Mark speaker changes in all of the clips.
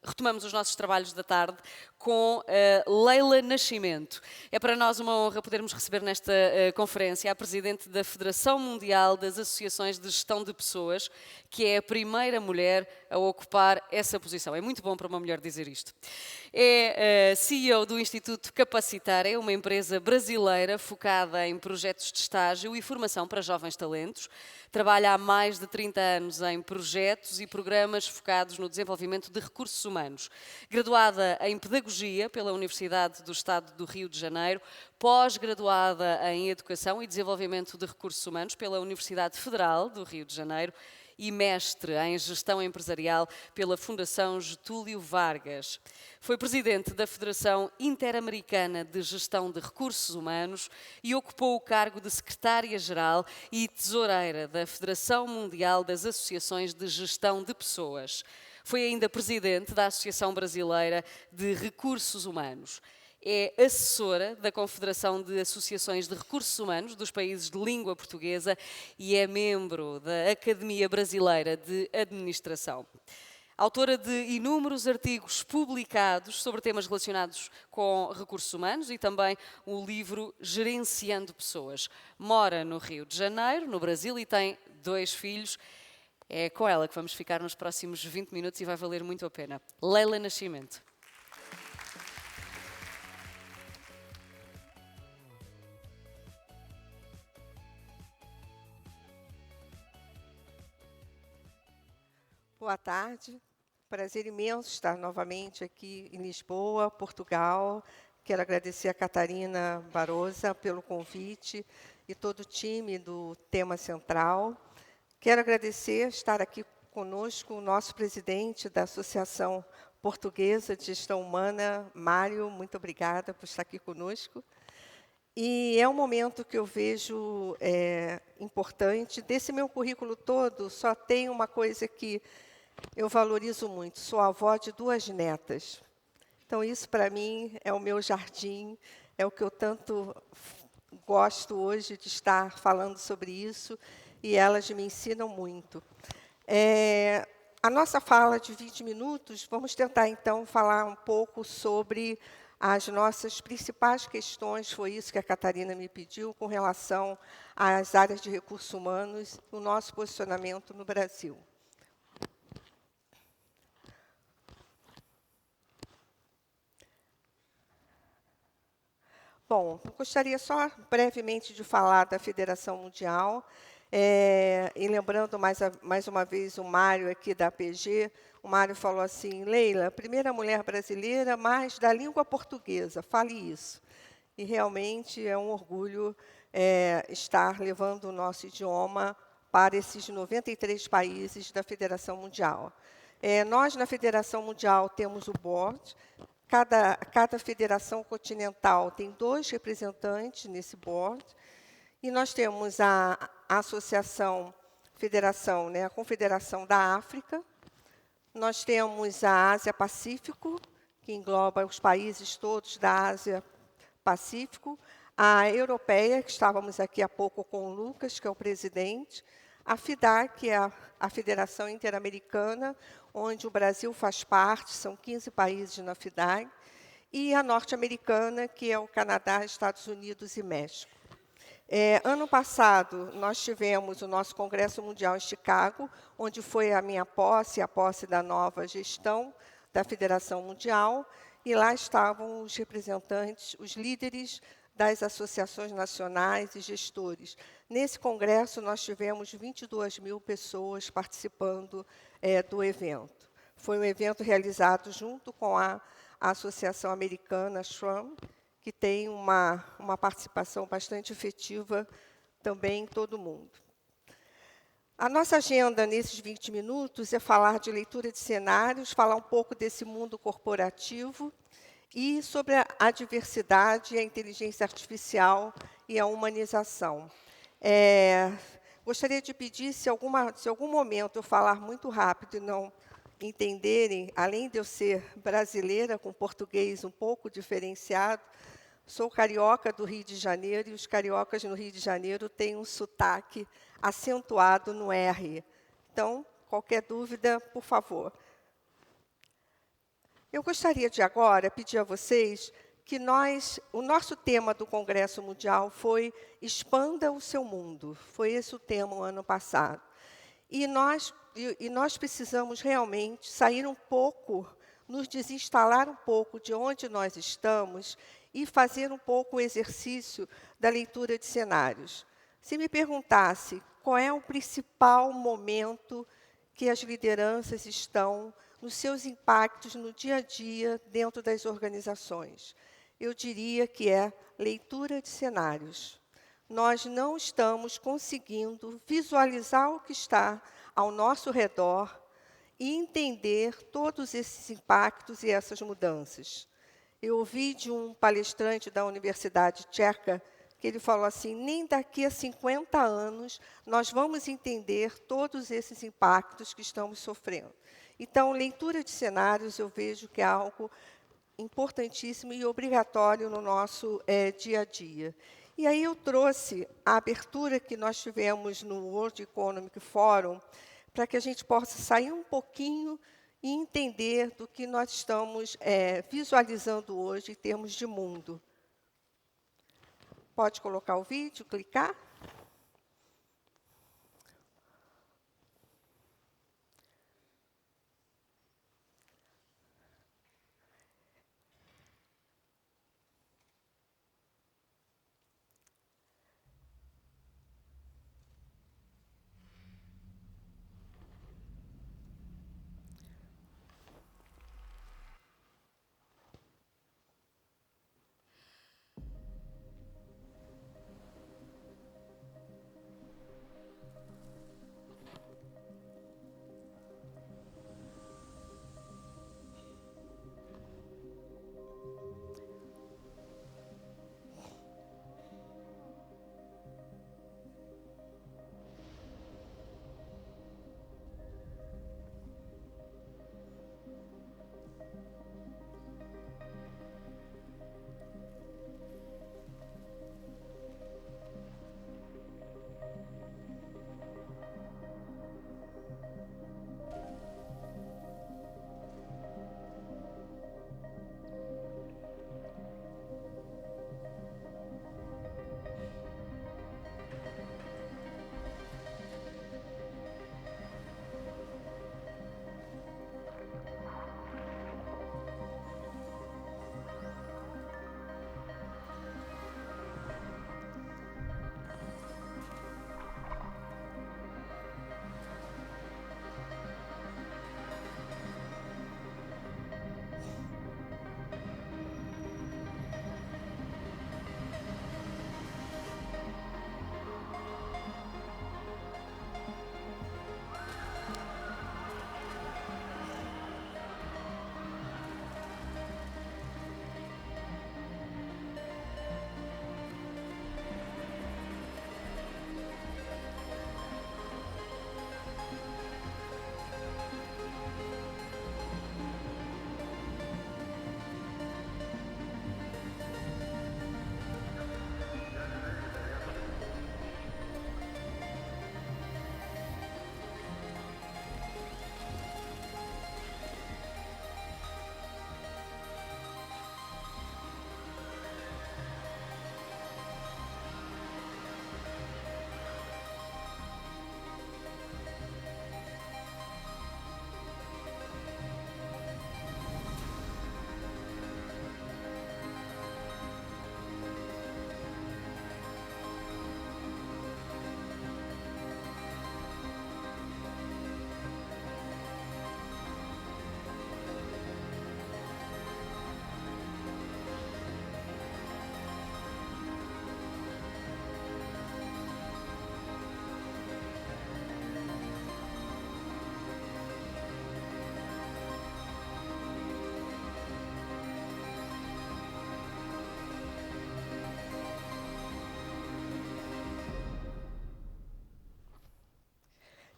Speaker 1: retomamos os nossos trabalhos da tarde com Leila Nascimento. É para nós uma honra podermos receber nesta conferência a Presidente da Federação Mundial das Associações de Gestão de Pessoas, que é a primeira mulher a ocupar essa posição. É muito bom para uma mulher dizer isto. É CEO do Instituto Capacitar, é uma empresa brasileira focada em projetos de estágio e formação para jovens talentos. Trabalha há mais de 30 anos em projetos e programas focados no desenvolvimento de recursos humanos. Graduada em Pedagogia pela Universidade do Estado do Rio de Janeiro, pós-graduada em Educação e Desenvolvimento de Recursos Humanos pela Universidade Federal do Rio de Janeiro e mestre em Gestão Empresarial pela Fundação Getúlio Vargas. Foi presidente da Federação Interamericana de Gestão de Recursos Humanos e ocupou o cargo de secretária-geral e tesoureira da Federação Mundial das Associações de Gestão de Pessoas. Foi ainda presidente da Associação Brasileira de Recursos Humanos. É assessora da Confederação de Associações de Recursos Humanos dos países de língua portuguesa e é membro da Academia Brasileira de Administração. Autora de inúmeros artigos publicados sobre temas relacionados com recursos humanos e também o livro Gerenciando Pessoas. Mora no Rio de Janeiro, no Brasil, e tem 2 filhos. É com ela que vamos ficar nos próximos 20 minutos e vai valer muito a pena. Leila Nascimento.
Speaker 2: Boa tarde, prazer imenso estar novamente aqui em Lisboa, Portugal. Quero agradecer a Catarina Barosa pelo convite e todo o time do Tema Central. Quero agradecer estar aqui conosco o nosso presidente da Associação Portuguesa de Gestão Humana, Mário, muito obrigada por estar aqui conosco. E é um momento que eu vejo importante. Desse meu currículo todo, só tem uma coisa que eu valorizo muito. Sou avó de 2 netas. Então, isso, para mim, é o meu jardim, é o que eu tanto gosto hoje de estar falando sobre isso, e elas me ensinam muito. A nossa fala de 20 minutos, vamos tentar, então, falar um pouco sobre as nossas principais questões, foi isso que a Catarina me pediu, com relação às áreas de recursos humanos, o nosso posicionamento no Brasil. Bom, eu gostaria só brevemente de falar da Federação Mundial, e lembrando mais uma vez o Mário aqui da APG, o Mário falou assim, Leila, primeira mulher brasileira, mas da língua portuguesa, fale isso. E realmente é um orgulho estar levando o nosso idioma para esses 93 países da Federação Mundial. Nós, na Federação Mundial, temos o board. Cada federação continental tem 2 representantes nesse board. E nós temos a federação, né, a Confederação da África. Nós temos a Ásia-Pacífico, que engloba os países todos da Ásia-Pacífico. A Europeia, que estávamos aqui há pouco com o Lucas, que é o presidente. A FIDAR, que é a Federação Interamericana, onde o Brasil faz parte, são 15 países na FIDAR, e a norte-americana, que é o Canadá, Estados Unidos e México. Ano passado, nós tivemos o nosso Congresso Mundial em Chicago, onde foi a minha posse, a posse da nova gestão da Federação Mundial, e lá estavam os representantes, os líderes das associações nacionais e gestores. Nesse congresso, nós tivemos 22 mil pessoas participando do evento. Foi um evento realizado junto com a Associação Americana, SHRM, que tem uma participação bastante efetiva também em todo o mundo. A nossa agenda, nesses 20 minutos, é falar de leitura de cenários, falar um pouco desse mundo corporativo, e sobre a diversidade, a inteligência artificial e a humanização. Gostaria de pedir, se algum momento eu falar muito rápido e não entenderem, além de eu ser brasileira, com português um pouco diferenciado, sou carioca do Rio de Janeiro, e os cariocas no Rio de Janeiro têm um sotaque acentuado no R. Então, qualquer dúvida, por favor. Eu gostaria de agora pedir a vocês que o nosso tema do Congresso Mundial foi Expanda o seu mundo. Foi esse o tema o ano passado. E nós precisamos realmente sair um pouco, nos desinstalar um pouco de onde nós estamos e fazer um pouco o exercício da leitura de cenários. Se me perguntasse qual é o principal momento que as lideranças estão nos seus impactos no dia a dia dentro das organizações, eu diria que é leitura de cenários. Nós não estamos conseguindo visualizar o que está ao nosso redor e entender todos esses impactos e essas mudanças. Eu ouvi de um palestrante da Universidade Tcheca que ele falou assim, nem daqui a 50 anos nós vamos entender todos esses impactos que estamos sofrendo. Então, leitura de cenários eu vejo que é algo importantíssimo e obrigatório no nosso dia a dia. E aí eu trouxe a abertura que nós tivemos no World Economic Forum para que a gente possa sair um pouquinho e entender do que nós estamos visualizando hoje em termos de mundo. Pode colocar o vídeo, clicar.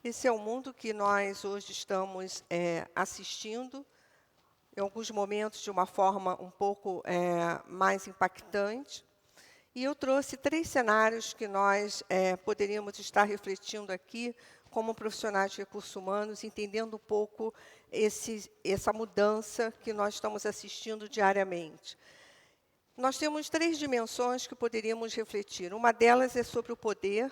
Speaker 2: Esse é o mundo que nós hoje estamos assistindo, em alguns momentos de uma forma um pouco mais impactante. E eu trouxe 3 cenários que nós poderíamos estar refletindo aqui como profissionais de recursos humanos, entendendo um pouco essa mudança que nós estamos assistindo diariamente. Nós temos 3 dimensões que poderíamos refletir. Uma delas é sobre o poder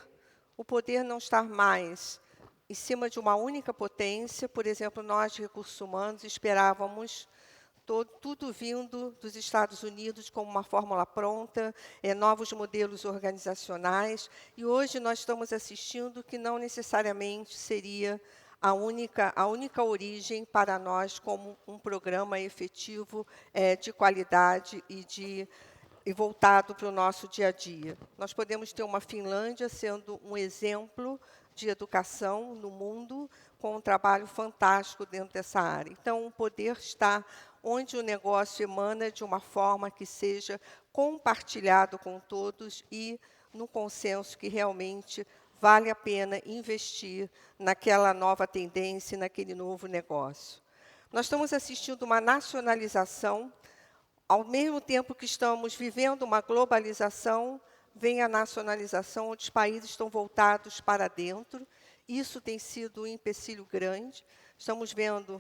Speaker 2: não estar mais em cima de uma única potência. Por exemplo, nós de recursos humanos esperávamos tudo vindo dos Estados Unidos como uma fórmula pronta, novos modelos organizacionais, e hoje nós estamos assistindo que não necessariamente seria a única origem para nós como um programa efetivo de qualidade e voltado para o nosso dia a dia. Nós podemos ter uma Finlândia sendo um exemplo de educação no mundo, com um trabalho fantástico dentro dessa área. Então, o poder está onde o negócio emana de uma forma que seja compartilhado com todos e no consenso que realmente vale a pena investir naquela nova tendência, naquele novo negócio. Nós estamos assistindo uma nacionalização. Ao mesmo tempo que estamos vivendo uma globalização, vem a nacionalização, onde os países estão voltados para dentro. Isso tem sido um empecilho grande. Estamos vendo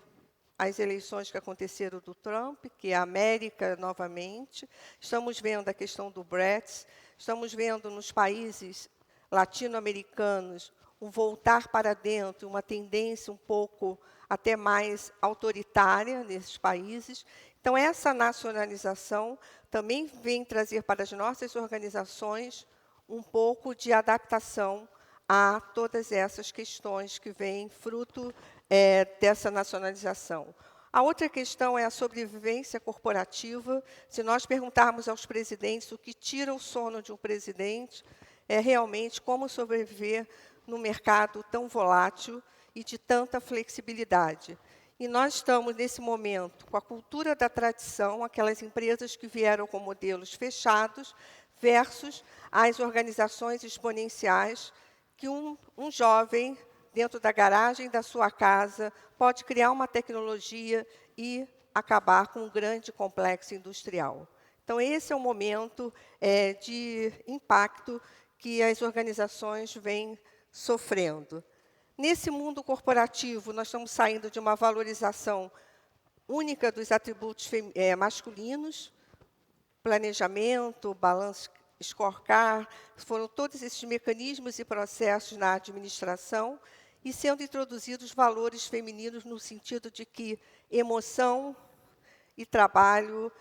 Speaker 2: as eleições que aconteceram do Trump, que é a América novamente. Estamos vendo a questão do Brexit. Estamos vendo nos países latino-americanos um voltar para dentro, uma tendência um pouco até mais autoritária nesses países. Então, essa nacionalização também vem trazer para as nossas organizações um pouco de adaptação a todas essas questões que vêm fruto dessa nacionalização. A outra questão é a sobrevivência corporativa. Se nós perguntarmos aos presidentes o que tira o sono de um presidente, é realmente como sobreviver num mercado tão volátil e de tanta flexibilidade. E nós estamos, nesse momento, com a cultura da tradição, aquelas empresas que vieram com modelos fechados, versus as organizações exponenciais, que um jovem, dentro da garagem da sua casa, pode criar uma tecnologia e acabar com um grande complexo industrial. Então, esse é o momento de impacto que as organizações vêm sofrendo. Nesse mundo corporativo, nós estamos saindo de uma valorização única dos atributos masculinos, planejamento, balance, scorecard, foram todos esses mecanismos e processos na administração, e sendo introduzidos valores femininos no sentido de que emoção e trabalho,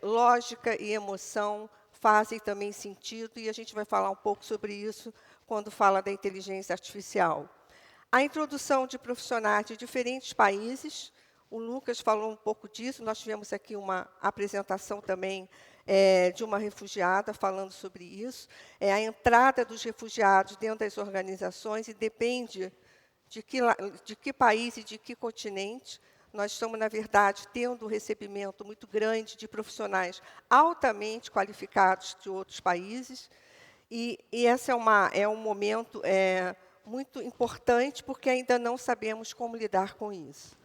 Speaker 2: lógica e emoção fazem também sentido, e a gente vai falar um pouco sobre isso quando fala da inteligência artificial. A introdução de profissionais de diferentes países, o Lucas falou um pouco disso, nós tivemos aqui uma apresentação também de uma refugiada falando sobre isso. A entrada dos refugiados dentro das organizações e depende de que país e de que continente. Nós estamos, na verdade, tendo um recebimento muito grande de profissionais altamente qualificados de outros países. E esse é um momento muito importante, porque ainda não sabemos como lidar com isso.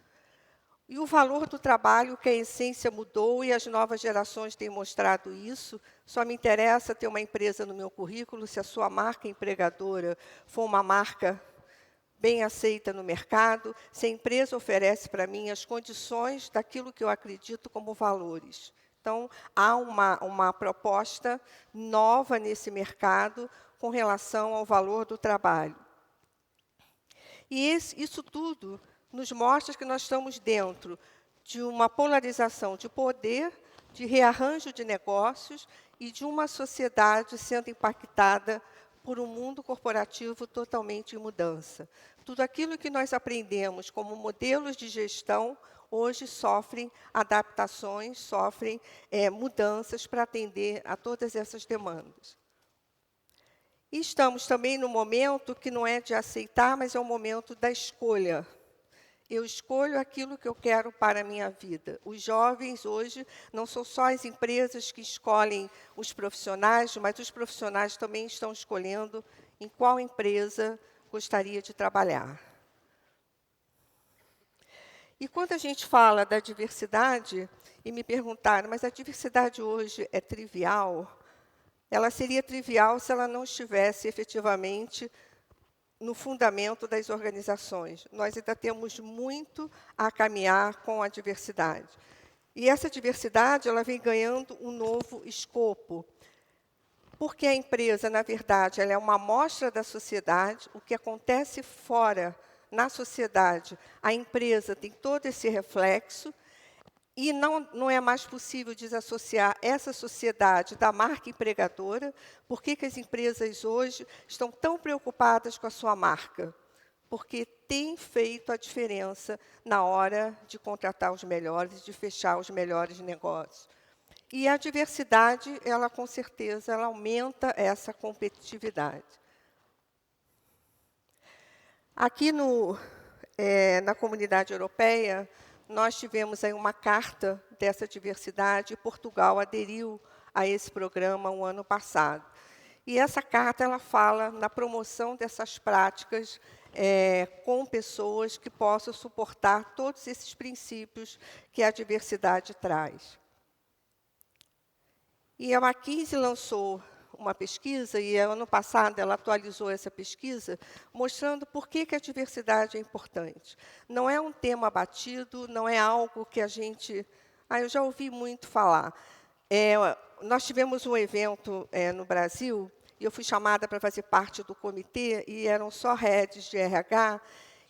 Speaker 2: E o valor do trabalho, que a essência mudou, e as novas gerações têm mostrado isso. Só me interessa ter uma empresa no meu currículo se a sua marca empregadora for uma marca bem aceita no mercado, se a empresa oferece para mim as condições daquilo que eu acredito como valores. Então, há uma proposta nova nesse mercado com relação ao valor do trabalho. E isso tudo nos mostra que nós estamos dentro de uma polarização de poder, de rearranjo de negócios e de uma sociedade sendo impactada por um mundo corporativo totalmente em mudança. Tudo aquilo que nós aprendemos como modelos de gestão, hoje sofrem adaptações, sofrem mudanças para atender a todas essas demandas. E estamos também no momento que não é de aceitar, mas é o momento da escolha. Eu escolho aquilo que eu quero para a minha vida. Os jovens hoje não são só as empresas que escolhem os profissionais, mas os profissionais também estão escolhendo em qual empresa gostaria de trabalhar. E quando a gente fala da diversidade, e me perguntaram, mas a diversidade hoje é trivial? Ela seria trivial se ela não estivesse efetivamente no fundamento das organizações. Nós ainda temos muito a caminhar com a diversidade. E essa diversidade ela vem ganhando um novo escopo, porque a empresa, na verdade, ela é uma amostra da sociedade, o que acontece fora, na sociedade, a empresa tem todo esse reflexo, e não é mais possível desassociar essa sociedade da marca empregadora. Por que as empresas hoje estão tão preocupadas com a sua marca? Porque tem feito a diferença na hora de contratar os melhores, de fechar os melhores negócios. E a diversidade, ela com certeza, ela aumenta essa competitividade. Aqui na Comunidade Europeia, nós tivemos aí uma carta dessa diversidade e Portugal aderiu a esse programa o ano passado. E essa carta ela fala na promoção dessas práticas com pessoas que possam suportar todos esses princípios que a diversidade traz. E a McKinsey lançou uma pesquisa, e ano passado ela atualizou essa pesquisa, mostrando por que a diversidade é importante. Não é um tema batido, não é algo que a gente... eu já ouvi muito falar. Nós tivemos um evento no Brasil, e eu fui chamada para fazer parte do comitê, e eram só heads de RH,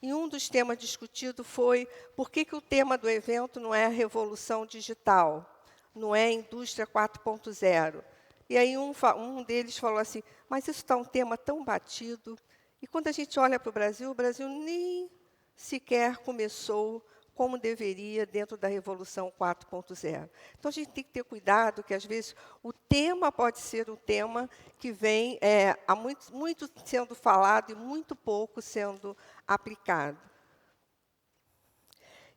Speaker 2: e um dos temas discutidos foi por que o tema do evento não é a revolução digital, não é a indústria 4.0. E aí um deles falou assim, mas isso está um tema tão batido. E quando a gente olha para o Brasil nem sequer começou como deveria dentro da Revolução 4.0. Então, a gente tem que ter cuidado, que, às vezes, o tema pode ser um tema que vem há muito sendo falado e muito pouco sendo aplicado.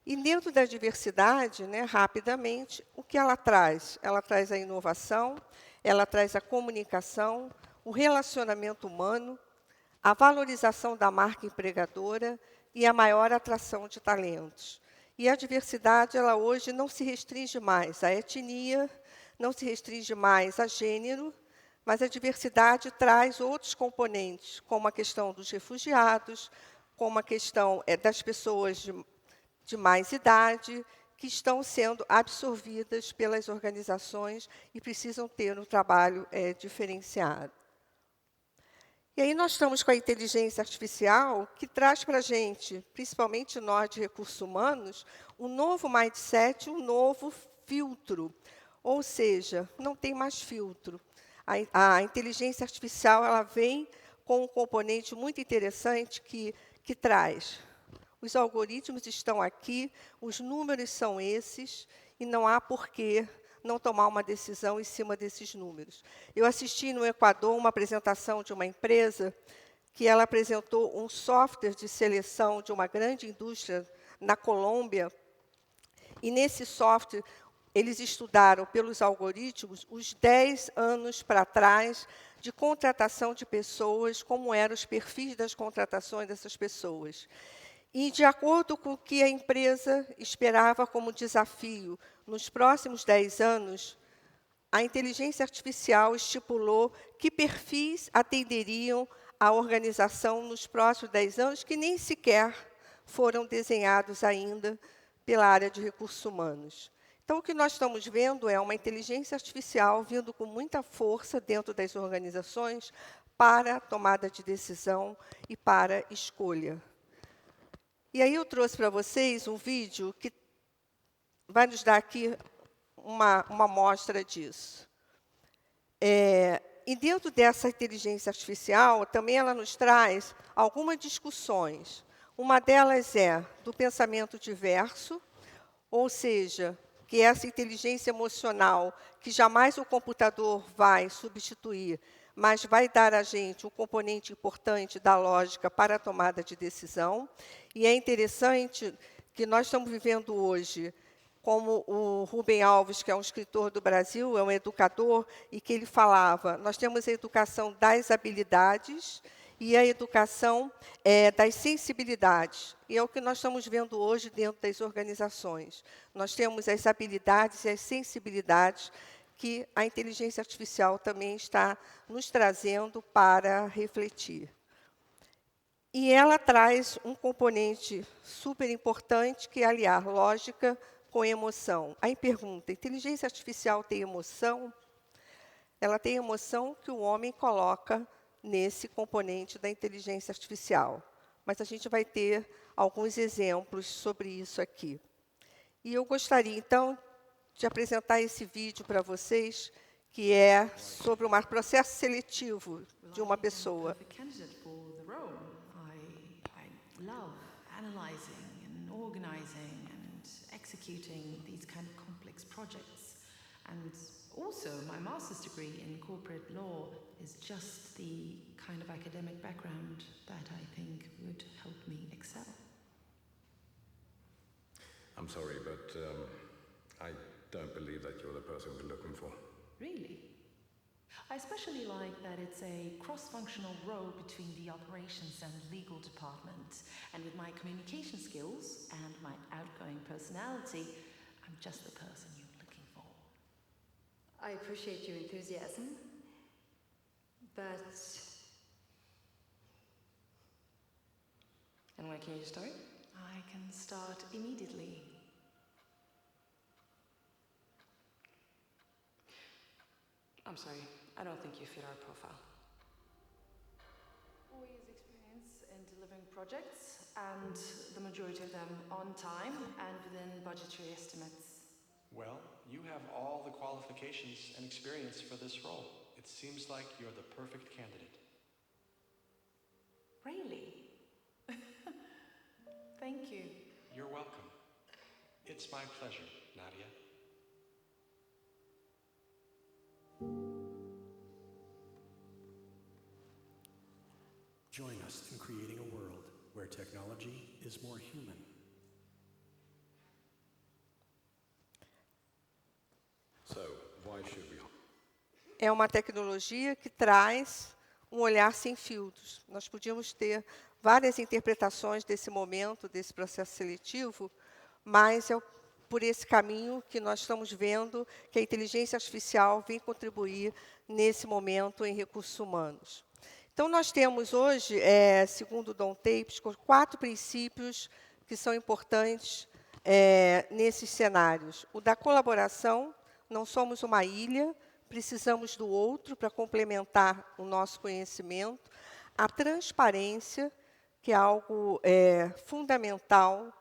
Speaker 2: E, dentro da diversidade, rapidamente, o que ela traz? Ela traz a inovação, ela traz a comunicação, o relacionamento humano, a valorização da marca empregadora e a maior atração de talentos. E a diversidade, ela hoje não se restringe mais à etnia, não se restringe mais a gênero, mas a diversidade traz outros componentes, como a questão dos refugiados, como a questão das pessoas de mais idade, que estão sendo absorvidas pelas organizações e precisam ter um trabalho diferenciado. E aí nós estamos com a inteligência artificial, que traz para a gente, principalmente nós de recursos humanos, um novo mindset, um novo filtro. Ou seja, não tem mais filtro. A inteligência artificial ela vem com um componente muito interessante que traz. Os algoritmos estão aqui, os números são esses, e não há por que não tomar uma decisão em cima desses números. Eu assisti no Equador uma apresentação de uma empresa que ela apresentou um software de seleção de uma grande indústria na Colômbia, e nesse software eles estudaram pelos algoritmos os 10 anos para trás de contratação de pessoas, como eram os perfis das contratações dessas pessoas. E, de acordo com o que a empresa esperava como desafio nos próximos 10 anos, a inteligência artificial estipulou que perfis atenderiam à organização nos próximos 10 anos, que nem sequer foram desenhados ainda pela área de recursos humanos. Então, o que nós estamos vendo é uma inteligência artificial vindo com muita força dentro das organizações para a tomada de decisão e para a escolha. E aí eu trouxe para vocês um vídeo que vai nos dar aqui uma amostra disso. E dentro dessa inteligência artificial, também ela nos traz algumas discussões. Uma delas é do pensamento diverso, ou seja, que essa inteligência emocional, que jamais o computador vai substituir, mas vai dar a gente um componente importante da lógica para a tomada de decisão. E é interessante que nós estamos vivendo hoje, como o Rubem Alves, que é um escritor do Brasil, é um educador, e que ele falava, nós temos a educação das habilidades e a educação das sensibilidades. E é o que nós estamos vendo hoje dentro das organizações. Nós temos as habilidades e as sensibilidades que a inteligência artificial também está nos trazendo para refletir. E ela traz um componente super importante, que é aliar lógica com emoção. Aí pergunta, inteligência artificial tem emoção? Ela tem emoção que o homem coloca nesse componente da inteligência artificial. Mas a gente vai ter alguns exemplos sobre isso aqui. E eu gostaria, então, de apresentar esse vídeo para vocês, que é sobre um processo seletivo de uma pessoa.
Speaker 3: Love analyzing and organizing and executing these kind of complex projects. And also, my master's degree in corporate law is just the kind of academic background that I think would help me excel.
Speaker 4: I'm sorry, but I don't believe that you're the person we're looking for.
Speaker 3: Really? I especially like that it's a cross-functional role between the operations and legal department. And with my communication skills and my outgoing personality, I'm just the person you're looking for.
Speaker 5: I appreciate your enthusiasm, but...
Speaker 3: And when can you start? I can start immediately. I'm sorry, I don't think you fit our profile. 4 years experience in delivering projects, and the majority of them on time and within budgetary estimates.
Speaker 6: Well, you have all the qualifications and experience for this role. It seems like you're the perfect candidate.
Speaker 3: Really? Thank you.
Speaker 6: You're welcome. It's my pleasure, Nadia.
Speaker 7: Join us in creating a world where technology is more human.
Speaker 4: So, why should we?
Speaker 2: É uma tecnologia que traz um olhar sem filtros. Nós podíamos ter várias interpretações desse momento, desse processo seletivo, mas é por esse caminho que nós estamos vendo que a inteligência artificial vem contribuir nesse momento em recursos humanos. Então, nós temos hoje, segundo o Don Tapes, 4 princípios que são importantes nesses cenários. O da colaboração, não somos uma ilha, precisamos do outro para complementar o nosso conhecimento. A transparência, que é algo fundamental.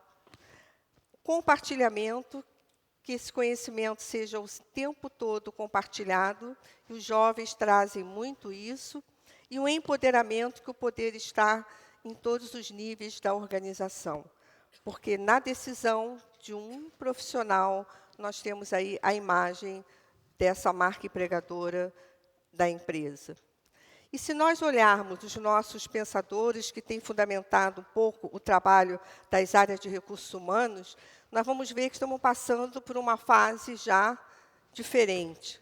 Speaker 2: Compartilhamento, que esse conhecimento seja o tempo todo compartilhado, e os jovens trazem muito isso. E o empoderamento, que o poder está em todos os níveis da organização. Porque na decisão de um profissional, nós temos aí a imagem dessa marca empregadora da empresa. E se nós olharmos os nossos pensadores, que têm fundamentado um pouco o trabalho das áreas de recursos humanos, nós vamos ver que estamos passando por uma fase já diferente.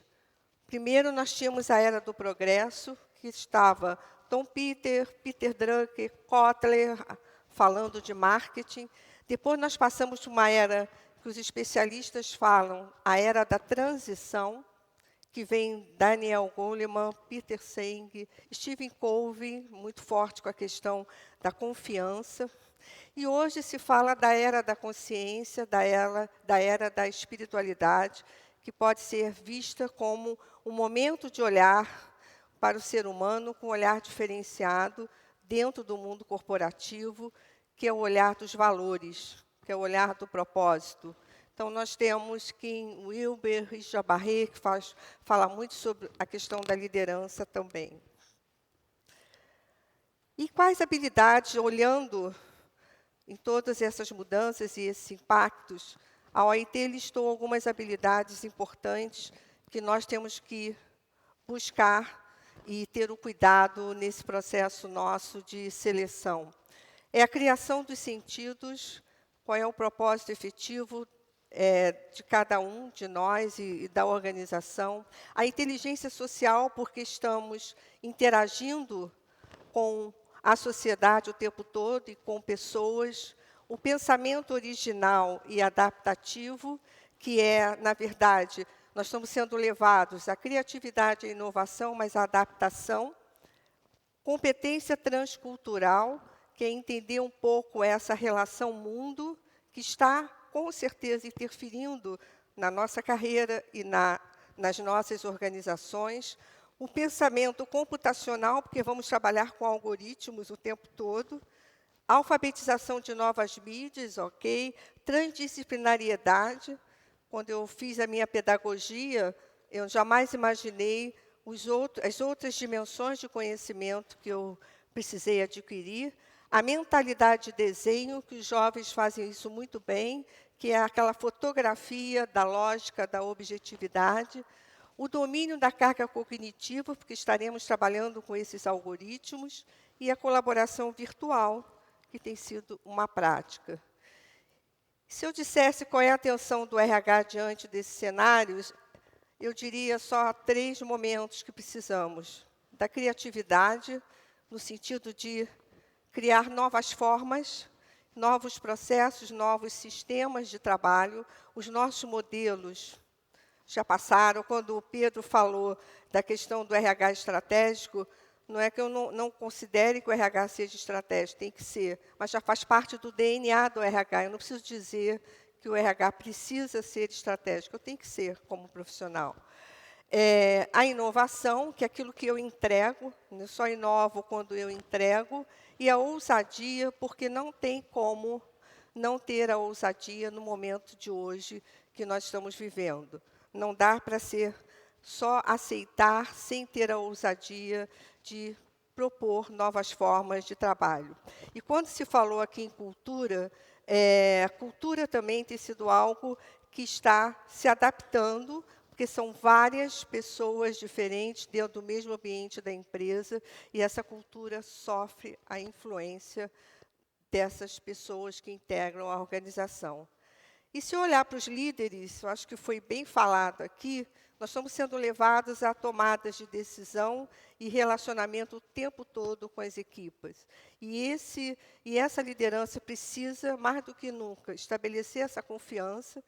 Speaker 2: Primeiro, nós tínhamos a Era do Progresso, que estava Tom Peters, Peter Drucker, Kotler, falando de marketing. Depois, nós passamos por uma era que os especialistas falam, a Era da Transição, que vem Daniel Goleman, Peter Senge, Stephen Covey, muito forte com a questão da confiança. E hoje se fala da Era da Consciência, da era da espiritualidade, que pode ser vista como um momento de olhar para o ser humano com um olhar diferenciado dentro do mundo corporativo, que é o olhar dos valores, que é o olhar do propósito. Então, nós temos Kim Wilber, Richard Barré, que fala muito sobre a questão da liderança também. E quais habilidades, olhando em todas essas mudanças e esses impactos, a OIT listou algumas habilidades importantes que nós temos que buscar e ter o cuidado nesse processo nosso de seleção. É a criação dos sentidos, qual é o propósito efetivo de cada um de nós e da organização. A inteligência social, porque estamos interagindo com a sociedade o tempo todo e com pessoas. O pensamento original e adaptativo, que é, na verdade, nós estamos sendo levados à criatividade e à inovação, mas à adaptação. Competência transcultural, que é entender um pouco essa relação mundo que está, com certeza, interferindo na nossa carreira e nas nossas organizações. O pensamento computacional, porque vamos trabalhar com algoritmos o tempo todo. Alfabetização de novas mídias, ok? Transdisciplinariedade. Quando eu fiz a minha pedagogia, eu jamais imaginei as outras dimensões de conhecimento que eu precisei adquirir. A mentalidade de desenho, que os jovens fazem isso muito bem, que é aquela fotografia da lógica, da objetividade. O domínio da carga cognitiva, porque estaremos trabalhando com esses algoritmos. E a colaboração virtual, que tem sido uma prática. Se eu dissesse qual é a atenção do RH diante desses cenários, eu diria só 3 momentos que precisamos. Da criatividade, no sentido de criar novas formas, novos processos, novos sistemas de trabalho. Os nossos modelos já passaram. Quando o Pedro falou da questão do RH estratégico, não é que eu não considere que o RH seja estratégico, tem que ser, mas já faz parte do DNA do RH. Eu não preciso dizer que o RH precisa ser estratégico, eu tenho que ser como profissional. A inovação, que é aquilo que eu entrego, eu só inovo quando eu entrego, e a ousadia, porque não tem como não ter a ousadia no momento de hoje que nós estamos vivendo. Não dá para ser só aceitar sem ter a ousadia de propor novas formas de trabalho. E quando se falou aqui em cultura, a cultura também tem sido algo que está se adaptando, porque são várias pessoas diferentes dentro do mesmo ambiente da empresa, e essa cultura sofre a influência dessas pessoas que integram a organização. E se olhar para os líderes, eu acho que foi bem falado aqui, nós estamos sendo levados a tomadas de decisão e relacionamento o tempo todo com as equipas. E essa liderança precisa, mais do que nunca, estabelecer essa confiança,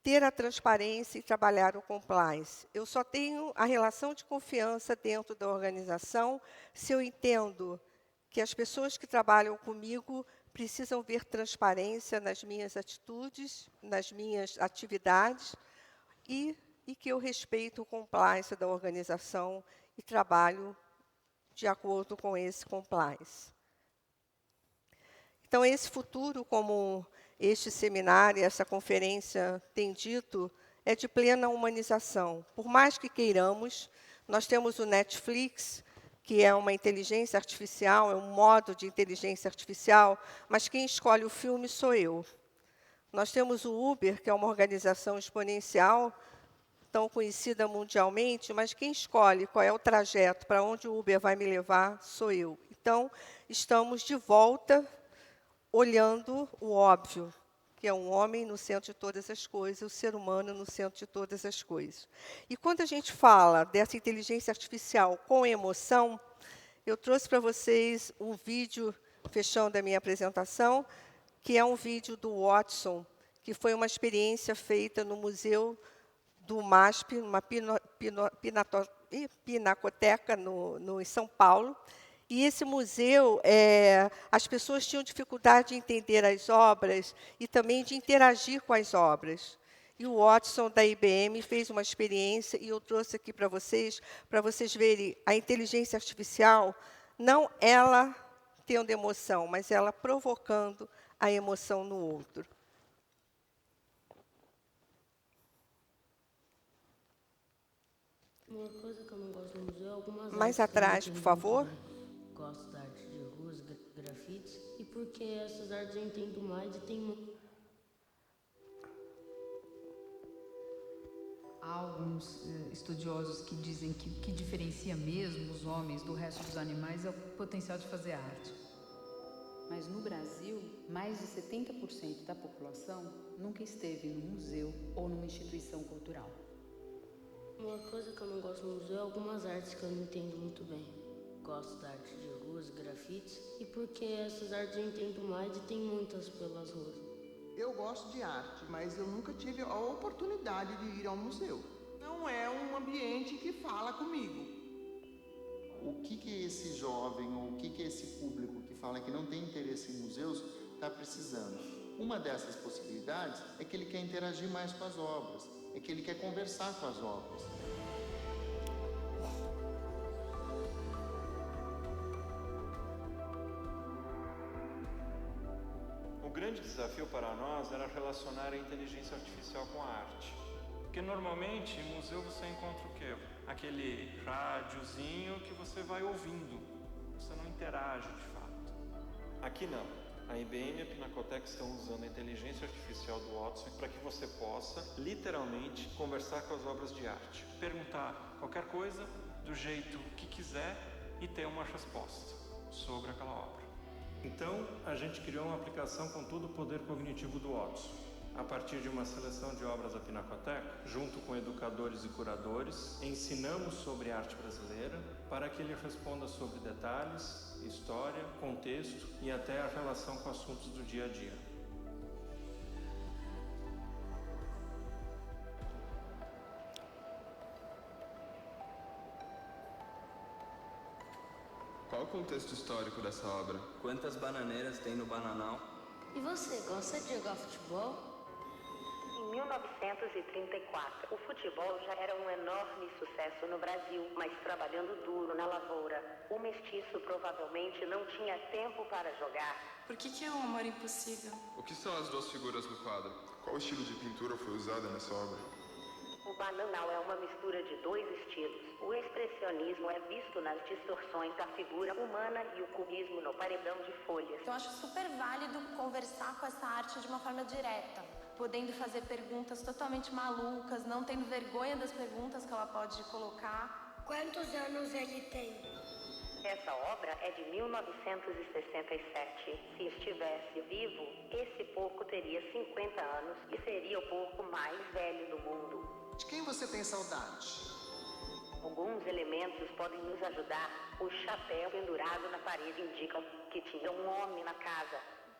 Speaker 2: ter a transparência e trabalhar o compliance. Eu só tenho a relação de confiança dentro da organização se eu entendo que as pessoas que trabalham comigo precisam ver transparência nas minhas atitudes, nas minhas atividades, e que eu respeito o compliance da organização e trabalho de acordo com esse compliance. Então, esse futuro, como este seminário, essa conferência tem dito, é de plena humanização. Por mais que queiramos, nós temos o Netflix, que é uma inteligência artificial, é um modo de inteligência artificial, mas quem escolhe o filme sou eu. Nós temos o Uber, que é uma organização exponencial, tão conhecida mundialmente, mas quem escolhe qual é o trajeto, para onde o Uber vai me levar, sou eu. Então, estamos de volta olhando o óbvio, que é um homem no centro de todas as coisas, o ser humano no centro de todas as coisas. E quando a gente fala dessa inteligência artificial com emoção, eu trouxe para vocês um vídeo, fechando a minha apresentação, que é um vídeo do Watson, que foi uma experiência feita no Museu do MASP, uma pinacoteca em São Paulo. E esse museu, as pessoas tinham dificuldade de entender as obras e também de interagir com as obras. E o Watson, da IBM, fez uma experiência, e eu trouxe aqui para vocês verem a inteligência artificial, não ela tendo emoção, mas ela provocando a emoção no outro.
Speaker 8: Uma coisa que eu não gosto do museu é algumas
Speaker 2: Mais
Speaker 8: artes
Speaker 2: atrás,
Speaker 8: que eu
Speaker 2: por
Speaker 8: não
Speaker 2: favor.
Speaker 8: entendo muito bem. Gosto da arte de ruas, grafites, e porque essas artes eu entendo mais e tem
Speaker 9: Há alguns estudiosos que dizem que o que diferencia mesmo os homens do resto dos animais é o potencial de fazer arte.
Speaker 10: Mas no Brasil, mais de 70% da população nunca esteve num museu ou numa instituição cultural.
Speaker 8: Uma coisa que eu não gosto do museu é algumas artes que eu não entendo muito bem. Gosto da arte de ruas, grafites, e porque essas artes eu entendo mais e tem muitas pelas ruas.
Speaker 11: Eu gosto de arte, mas eu nunca tive a oportunidade de ir ao museu. Não é um ambiente que fala comigo.
Speaker 12: O que esse jovem, ou o que esse público que fala que não tem interesse em museus está precisando. Uma dessas possibilidades é que ele quer interagir mais com as obras, é que ele quer conversar com as obras.
Speaker 13: O grande desafio para nós era relacionar a inteligência artificial com a arte. Porque normalmente em museu você encontra o quê? Aquele rádiozinho que você vai ouvindo, você não interage de fato. Aqui não. A IBM e a Pinacoteca estão usando a inteligência artificial do Watson para que você possa, literalmente, conversar com as obras de arte. Perguntar qualquer coisa, do jeito que quiser, e ter uma resposta sobre aquela obra.
Speaker 14: Então, a gente criou uma aplicação com todo o poder cognitivo do Watson. A partir de uma seleção de obras da Pinacoteca, junto com educadores e curadores, ensinamos sobre arte brasileira para que ele responda sobre detalhes, história, contexto e até a relação com assuntos do dia a dia.
Speaker 15: Qual o contexto histórico dessa obra? Quantas bananeiras tem no Bananal?
Speaker 8: E você, gosta de jogar futebol?
Speaker 16: Em 1934, o futebol já era um enorme sucesso no Brasil, mas trabalhando duro na lavoura. O mestiço provavelmente não tinha tempo para jogar.
Speaker 17: Por que é um amor impossível?
Speaker 15: O que são as duas figuras no quadro? Qual estilo de pintura foi usado nessa obra?
Speaker 16: O Bananal é uma mistura de dois estilos. O expressionismo é visto nas distorções da figura humana e o cubismo no paredão de folhas.
Speaker 18: Eu acho super válido conversar com essa arte de uma forma direta, podendo fazer perguntas totalmente malucas, não tendo vergonha das perguntas que ela pode colocar.
Speaker 8: Quantos anos ele tem?
Speaker 16: Essa obra é de 1967. Se estivesse vivo, esse porco teria 50 anos e seria o porco mais velho do mundo.
Speaker 11: De quem você tem saudade?
Speaker 16: Alguns elementos podem nos ajudar. O chapéu pendurado na parede indica que tinha um homem na casa.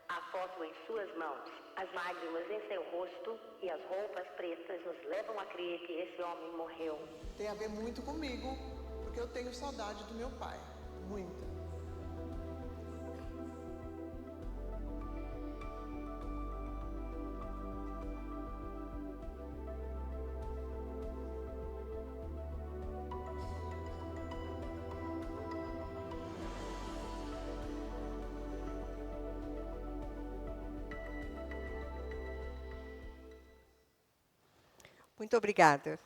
Speaker 16: A foto em suas mãos, as lágrimas em seu rosto e as roupas pretas nos levam a crer que esse homem morreu.
Speaker 11: Tem a ver muito comigo, porque eu tenho saudade do meu pai. Muita.
Speaker 2: Muito obrigada.